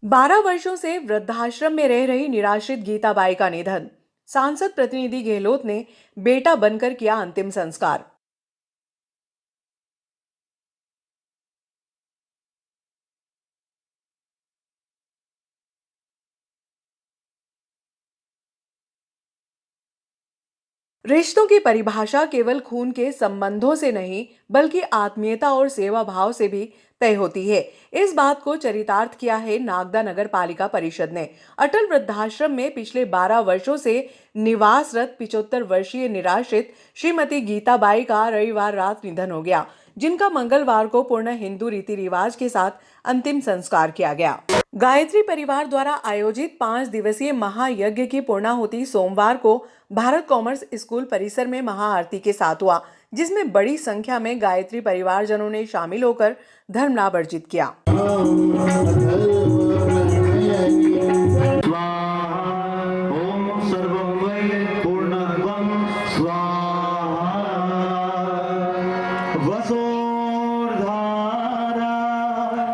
बारह वर्षों से वृद्धाश्रम में रह रही निराश्रित गीताबाई का निधन। सांसद प्रतिनिधि गहलोत ने बेटा बनकर किया अंतिम संस्कार। रिश्तों की परिभाषा केवल खून के संबंधों से नहीं बल्कि आत्मीयता और सेवा भाव से भी तय होती है। इस बात को चरितार्थ किया है नागदा नगर पालिका परिषद ने। अटल वृद्धाश्रम में पिछले 12 वर्षों से निवासरत 75 वर्षीय निराश्रित श्रीमती गीताबाई का रविवार रात निधन हो गया, जिनका मंगलवार को पूर्ण हिंदू रीति रिवाज के साथ अंतिम संस्कार किया गया। गायत्री परिवार द्वारा आयोजित 5 दिवसीय महायज्ञ की पूर्णाहुति सोमवार को भारत कॉमर्स स्कूल परिसर में महाआरती के साथ हुआ, जिसमें बड़ी संख्या में गायत्री परिवारजनों ने शामिल होकर धर्म लाभ अर्जित किया।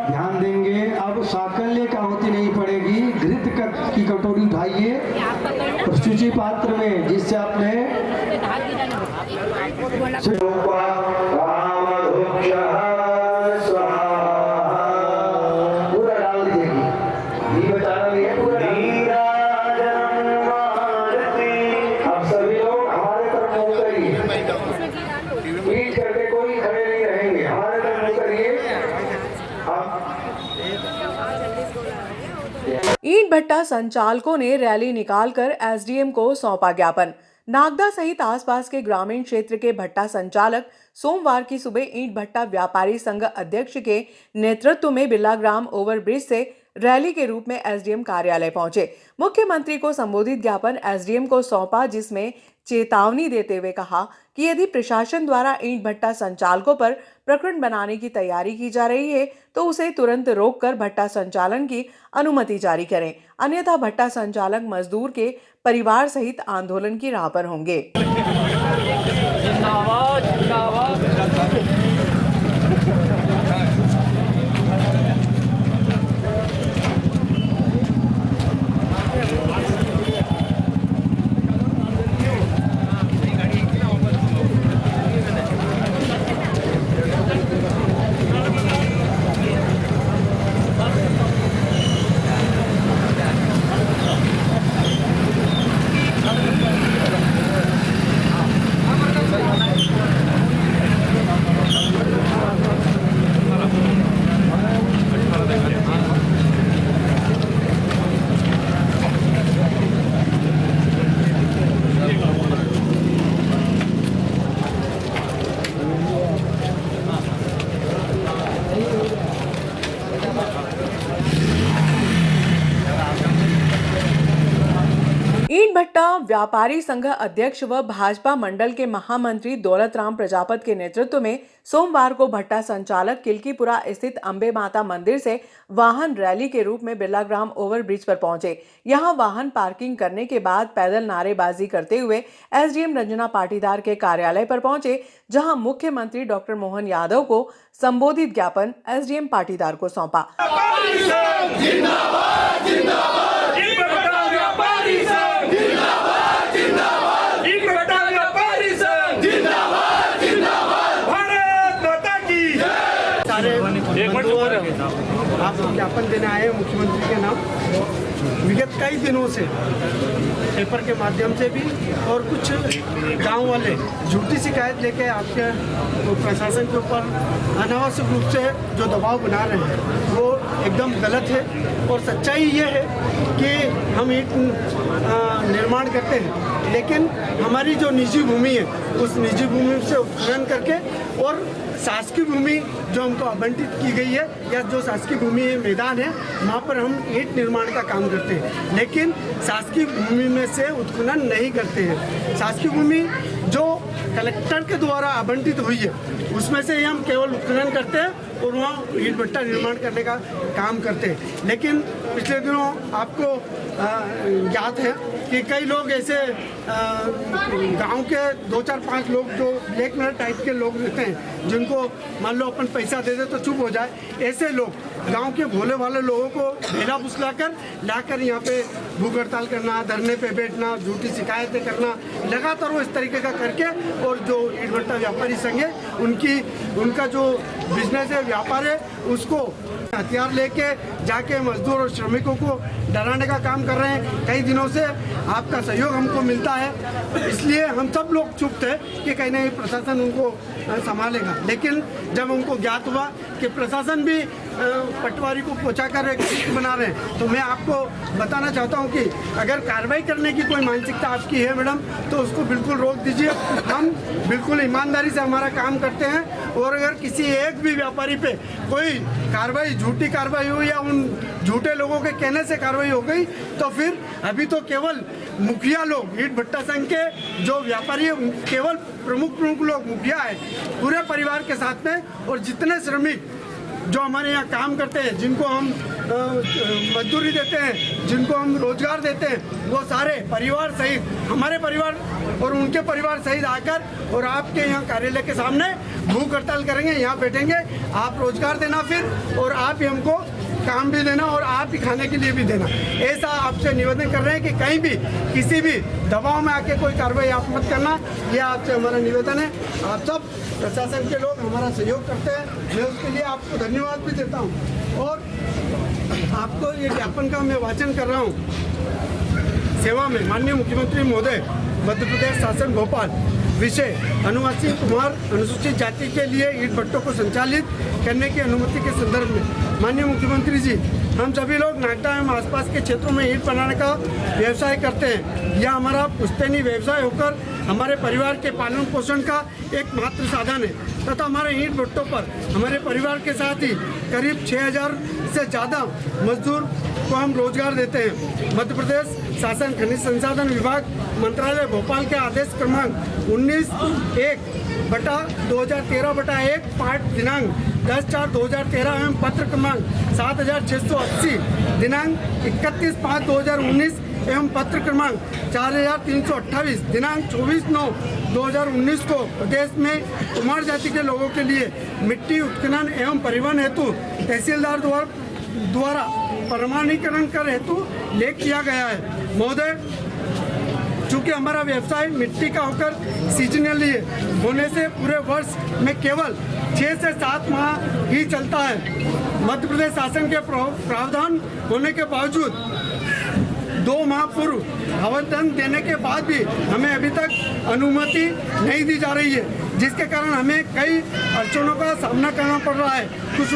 ध्यान देंगे, अब साकल्य का आहुति नहीं पड़ेगी। घृत की कटोरी उठाइए शुचि पात्र में, जिससे आपने पूरा डाल दीजिएगी। ये बताना नहीं है पूरा। आप सभी लोग हमारे तरफ मुंह करिए, पीठ करके कोई खड़े नहीं रहेंगे, हमारे तरफ मुंह करिए। ईंट भट्टा संचालकों ने रैली निकालकर एसडीएम को सौंपा ज्ञापन। नागदा सहित आसपास के ग्रामीण क्षेत्र के भट्टा संचालक सोमवार की सुबह ईंट भट्टा व्यापारी संघ अध्यक्ष के नेतृत्व में बिरलाग्राम ओवरब्रिज से रैली के रूप में एसडीएम कार्यालय पहुंचे। मुख्यमंत्री को संबोधित ज्ञापन एसडीएम को सौंपा, जिसमें चेतावनी देते हुए कहा कि यदि प्रशासन द्वारा ईंट भट्टा संचालकों पर प्रकरण बनाने की तैयारी की जा रही है तो उसे तुरंत रोककर भट्टा संचालन की अनुमति जारी करें, अन्यथा भट्टा संचालक मजदूर के परिवार सहित आंदोलन की राह पर होंगे। ईंट भट्टा व्यापारी संघ अध्यक्ष व भाजपा मंडल के महामंत्री दौलतराम प्रजापत के नेतृत्व में सोमवार को भट्टा संचालक किलकीपुरा स्थित अंबे माता मंदिर से वाहन रैली के रूप में बिरलाग्राम ओवरब्रिज पर पहुंचे। यहां वाहन पार्किंग करने के बाद पैदल नारेबाजी करते हुए एसडीएम रंजना पाटीदार के कार्यालय पर पहुंचे, जहां मुख्यमंत्री डॉक्टर मोहन यादव को संबोधित ज्ञापन एसडीएम पाटीदार को सौंपा। आपको ज्ञापन देने आए मुख्यमंत्री के नाम। विगत कई दिनों से पेपर के माध्यम से भी और कुछ गांव वाले झूठी शिकायत लेके आपके प्रशासन के ऊपर अनावश्यक रूप से जो दबाव बना रहे हैं वो एकदम गलत है। और सच्चाई ये है कि हम ईंट निर्माण करते हैं, लेकिन हमारी जो निजी भूमि है उस निजी भूमि से उत्खनन करके और शासकीय भूमि जो हमको आवंटित की गई है या जो शासकीय भूमि मैदान है वहाँ पर हम ईंट निर्माण का काम करते हैं, लेकिन शासकीय भूमि में से उत्खनन नहीं करते हैं। शासकीय भूमि जो कलेक्टर के द्वारा आवंटित हुई है उसमें से ही हम केवल उत्खनन करते हैं और वहाँ ईंट भट्टा निर्माण करने का काम करते हैं। लेकिन पिछले दिनों आपको याद है कि कई लोग ऐसे गांव के 2-4-5 लोग जो ब्लैकमेल टाइप के लोग रहते हैं, जिनको मान लो अपन पैसा दे दे तो चुप हो जाए, ऐसे लोग गांव के भोले वाले लोगों को भेला फुसलाकर लाकर यहाँ पे भूख हड़ताल करना, धरने पे बैठना, झूठी शिकायतें करना, लगातार वो इस तरीके का करके, और जो ईंट भट्टा व्यापारी संघ है उनका जो बिजनेस है, व्यापार है, उसको हथियार लेके जाके मजदूर और श्रमिकों को डराने का काम कर रहे हैं। कई दिनों से आपका सहयोग हमको मिलता है, इसलिए हम सब लोग चुप थे कि कहीं ना कहीं प्रशासन उनको संभालेगा, लेकिन जब हमको ज्ञात हुआ कि प्रशासन भी पटवारी को पहुंचाकर एक लिस्ट बना रहे हैं, तो मैं आपको बताना चाहता हूं कि अगर कार्रवाई करने की कोई मानसिकता आपकी है मैडम, तो उसको बिल्कुल रोक दीजिए। हम बिल्कुल ईमानदारी से हमारा काम करते हैं, और अगर किसी एक भी व्यापारी पे कोई कार्रवाई, झूठी कार्रवाई हुई या उन झूठे लोगों के कहने से कार्रवाई हो गई, तो फिर अभी तो केवल मुखिया लोग, ईंट भट्टा संघ के जो व्यापारी है, केवल प्रमुख लोग मुखिया है, पूरे परिवार के साथ में, और जितने श्रमिक जो हमारे यहाँ काम करते हैं, जिनको हम मजदूरी देते हैं, जिनको हम रोजगार देते हैं, वो सारे परिवार सहित, हमारे परिवार और उनके परिवार सहित आकर और आपके यहाँ कार्यालय के सामने भूख हड़ताल करेंगे, यहाँ बैठेंगे। आप रोजगार देना फिर, और आप ही हमको काम भी देना, और आप ही खाने के लिए भी देना। ऐसा आपसे निवेदन कर रहे हैं कि कहीं भी किसी भी दबाव में आके कोई कार्रवाई आप मत करना, ये आपसे हमारा निवेदन है। आप सब प्रशासन के लोग हमारा सहयोग करते हैं, मैं उसके लिए आपको धन्यवाद भी देता हूँ। और आपको ये ज्ञापन का मैं वाचन कर रहा हूँ। सेवा में माननीय मुख्यमंत्री महोदय, मध्य प्रदेश शासन भोपाल, विषय अनुवासी कुमार अनुसूचित जाति के लिए ईंट भट्टों को संचालित करने की अनुमति के संदर्भ में माननीय मुख्यमंत्री जी, हम सभी लोग नागदा एवं आसपास के क्षेत्रों में ईंट बनाने का व्यवसाय करते हैं। यह हमारा पुश्तैनी व्यवसाय होकर हमारे परिवार के पालन पोषण का एकमात्र साधन है, तथा हमारे ईंट भट्टों पर हमारे परिवार के साथ ही करीब 6000 से ज़्यादा मजदूर को हम रोजगार देते हैं। मध्य प्रदेश शासन खनिज संसाधन विभाग मंत्रालय भोपाल के आदेश क्रमांक 19/2013/1 पाठ दिनांक 10/4/2013 एवं पत्र क्रमांक 7680 दिनांक 31/5/2019 एवं पत्र क्रमांक 4328 दिनांक 24/9/2019 को प्रदेश में कुमार जाति के लोगों के लिए मिट्टी उत्खनन एवं परिवहन हेतु तहसीलदार द्वारा प्रमाणीकरण कर हेतु लेख किया गया है। महोदय, चूँकि हमारा व्यवसाय मिट्टी का होकर सीजनली होने से पूरे वर्ष में केवल 6 से 7 माह ही चलता है। मध्य प्रदेश शासन के प्रावधान होने के बावजूद 2 माह पूर्व आवेदन देने के बाद भी हमें अभी तक अनुमति नहीं दी जा रही है, जिसके कारण हमें कई अड़चनों का सामना करना पड़ रहा है। कुछ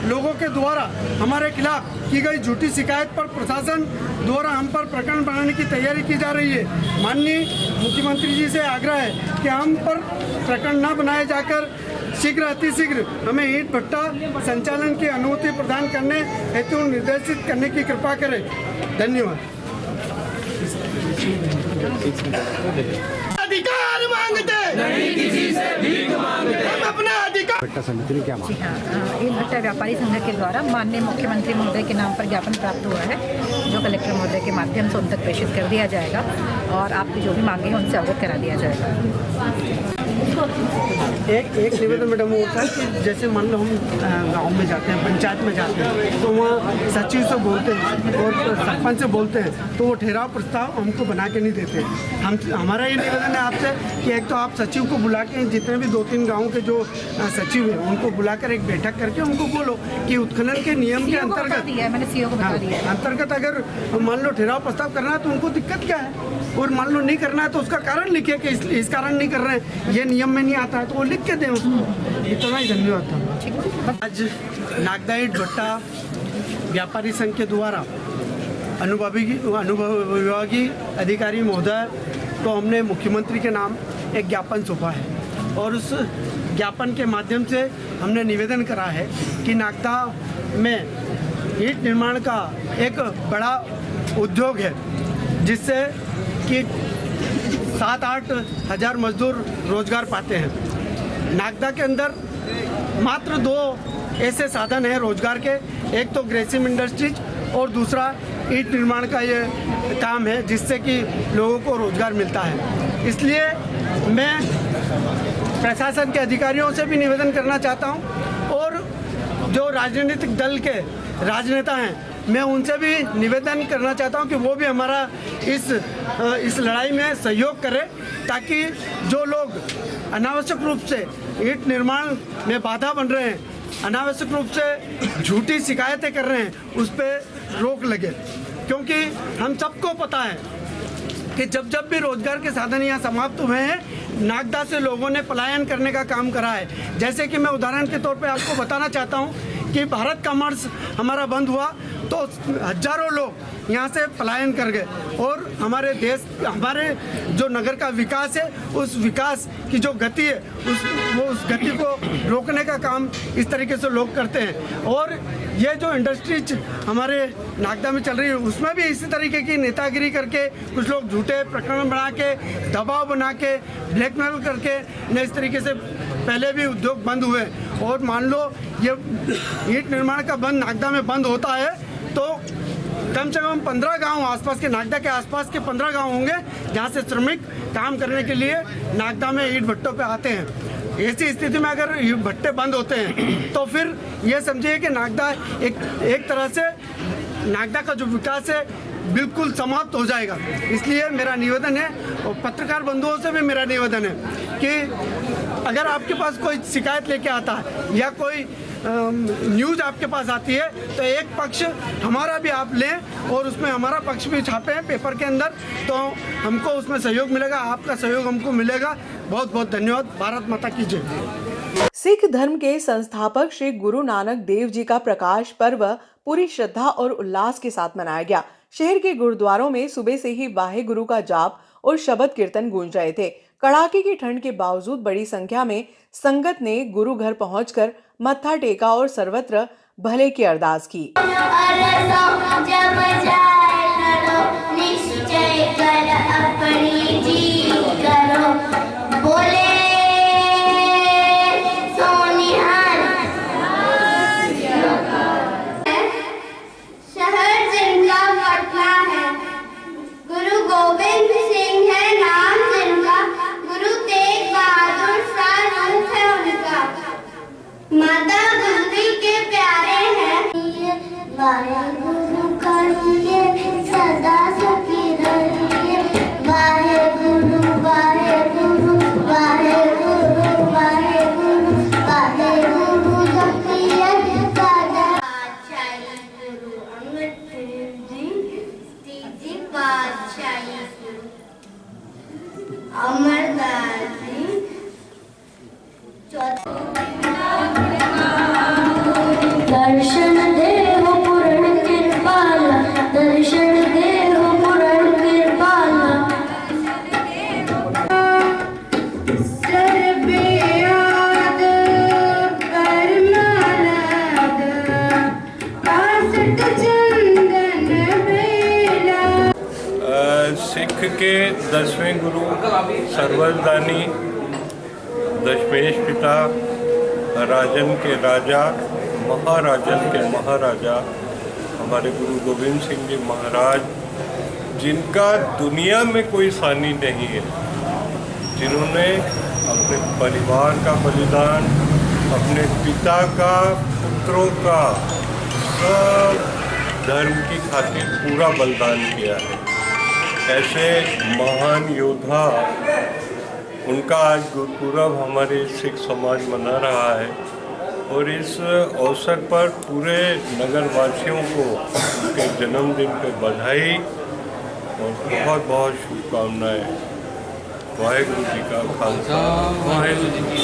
लोगों के द्वारा हमारे खिलाफ की गई झूठी शिकायत पर प्रशासन द्वारा हम पर प्रकरण बनाने की तैयारी की जा रही है। माननीय मुख्यमंत्री जी से आग्रह है कि हम पर प्रकरण न बनाए जाकर शीघ्र अतिशीघ्र हमें ईंट भट्टा संचालन की अनुमति प्रदान करने हेतु निर्देशित करने की कृपा करें। धन्यवाद। अधिकार मांगते नहीं, किसी से भीख मांगते, हम अपना अधिकार। भट्टा समिति ने क्या मांगा? जी हाँ, ईंट भट्टा व्यापारी संघ के द्वारा माननीय मुख्यमंत्री महोदय के नाम पर ज्ञापन प्राप्त हुआ है, जो कलेक्टर महोदय के माध्यम से उन तक प्रेषित कर दिया जाएगा, और आपकी जो भी मांगे हैं उनसे अवगत करा दिया जाएगा। एक निवेदन मैडम वो था कि जैसे मान लो हम गांव में जाते हैं, पंचायत में जाते हैं, तो वहाँ सचिव से बोलते हैं और सरपंच से बोलते हैं, तो वो ठहराव प्रस्ताव हमको बना के नहीं देते। हमारा ये निवेदन है आपसे कि एक तो आप सचिव को बुला के, जितने भी 2-3 गाँव के जो सचिव हैं उनको बुलाकर एक बैठक करके उनको बोलो कि उत्खनन के नियम के अंतर्गत अगर मान लो ठहराव प्रस्ताव करना है तो उनको दिक्कत क्या है, और मान लो नहीं करना है तो उसका कारण लिखे कि इस कारण नहीं कर रहे हैं, ये नियम में नहीं आता है, तो वो लिख के दें उसको। इतना ही धन्यवाद था। आज नागदा ईंट भट्टा व्यापारी संघ के द्वारा अनुभव विभागीय अधिकारी महोदय को हमने मुख्यमंत्री के नाम एक ज्ञापन सौंपा है, और उस ज्ञापन के माध्यम से हमने निवेदन करा है कि नागदा में ईंट निर्माण का एक बड़ा उद्योग है, जिससे कि 7-8 हज़ार मजदूर रोजगार पाते हैं। नागदा के अंदर मात्र 2 ऐसे साधन हैं रोजगार के, एक तो ग्रेसिम इंडस्ट्रीज और दूसरा ईंट निर्माण का ये काम है जिससे कि लोगों को रोज़गार मिलता है। इसलिए मैं प्रशासन के अधिकारियों से भी निवेदन करना चाहता हूँ और जो राजनीतिक दल के राजनेता हैं मैं उनसे भी निवेदन करना चाहता हूं कि वो भी हमारा इस लड़ाई में सहयोग करें, ताकि जो लोग अनावश्यक रूप से ईंट निर्माण में बाधा बन रहे हैं, अनावश्यक रूप से झूठी शिकायतें कर रहे हैं, उस पर रोक लगे। क्योंकि हम सबको पता है कि जब भी रोजगार के साधन यहाँ समाप्त हुए हैं, नागदा से लोगों ने पलायन करने का काम करा है। जैसे कि मैं उदाहरण के तौर पे आपको बताना चाहता हूँ कि भारत कॉमर्स हमारा बंद हुआ तो हजारों लोग यहाँ से पलायन कर गए और हमारे देश, हमारे जो नगर का विकास है, उस विकास की जो गति है उस गति को रोकने का काम इस तरीके से लोग करते हैं। और ये जो इंडस्ट्रीज हमारे नागदा में चल रही है उसमें भी इसी तरीके की नेतागिरी करके कुछ लोग झूठे प्रकरण बना के, दबाव बना के, ब्लैकमेल करके ने इस तरीके से पहले भी उद्योग बंद हुए। और मान लो ये ईंट निर्माण का बंद नागदा में बंद होता है तो कम से कम 15 गांव आसपास के, नागदा के आसपास के 15 गांव होंगे जहां से श्रमिक काम करने के लिए नागदा में ईंट भट्टों पे आते हैं। ऐसी स्थिति में अगर ये भट्टे बंद होते हैं तो फिर ये समझिए कि नागदा एक तरह से नागदा का जो विकास है बिल्कुल समाप्त हो जाएगा। इसलिए मेरा निवेदन है और पत्रकार बंधुओं से भी मेरा निवेदन है कि अगर आपके पास कोई शिकायत लेके आता है या कोई न्यूज़ आपके पास आती है तो एक पक्ष हमारा भी आप लें और उसमें हमारा पक्ष भी छापें पेपर के अंदर, तो हमको उसमें सहयोग मिलेगा, आपका सहयोग हमको मिलेगा। बहुत बहुत धन्यवाद। भारत माता की जय। सिख धर्म के संस्थापक श्री गुरु नानक देव जी का प्रकाश पर्व पूरी श्रद्धा और उल्लास के साथ मनाया गया। शहर के गुरुद्वारों में सुबह से ही वाहे गुरु का जाप और शबद कीर्तन गूंज रहे थे। कड़ाके की ठंड के बावजूद बड़ी संख्या में संगत ने गुरु घर पहुंचकर मत्था टेका और सर्वत्र भले की अरदास की। दर्शन देव पूर्ण कृपाला, दर्शन देव पूर्ण कृपाला। सर्वे याद परमानंद कासट चंदन बेला। सिख के 10वें गुरु सर्वदानी, दशमेश पिता, राजन के राजा, महाराजन के महाराजा हमारे गुरु गोविंद सिंह जी महाराज, जिनका दुनिया में कोई सानी नहीं है, जिन्होंने अपने परिवार का बलिदान, अपने पिता का, पुत्रों का, सब धर्म की खातिर पूरा बलिदान किया है। ऐसे महान योद्धा, उनका आज गुरुपुरब हमारे सिख समाज मना रहा है और इस अवसर पर पूरे नगर वासियों को उनके जन्मदिन पर बधाई और बहुत बहुत शुभकामनाएं। वाहेगुरु जी का खालसा, वाहेगुरु जी की।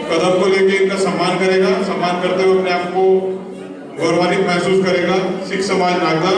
कदम को लेके इनका सम्मान करेगा, सम्मान करते हुए अपने आप को गौरवान्वित महसूस करेगा। सिख समाज नागदा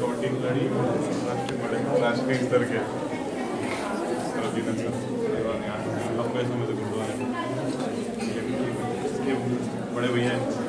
कबड्डी खिलाड़ी राष्ट्रीय स्तर के लंबे समय से गुरुद्वारे बड़े भैया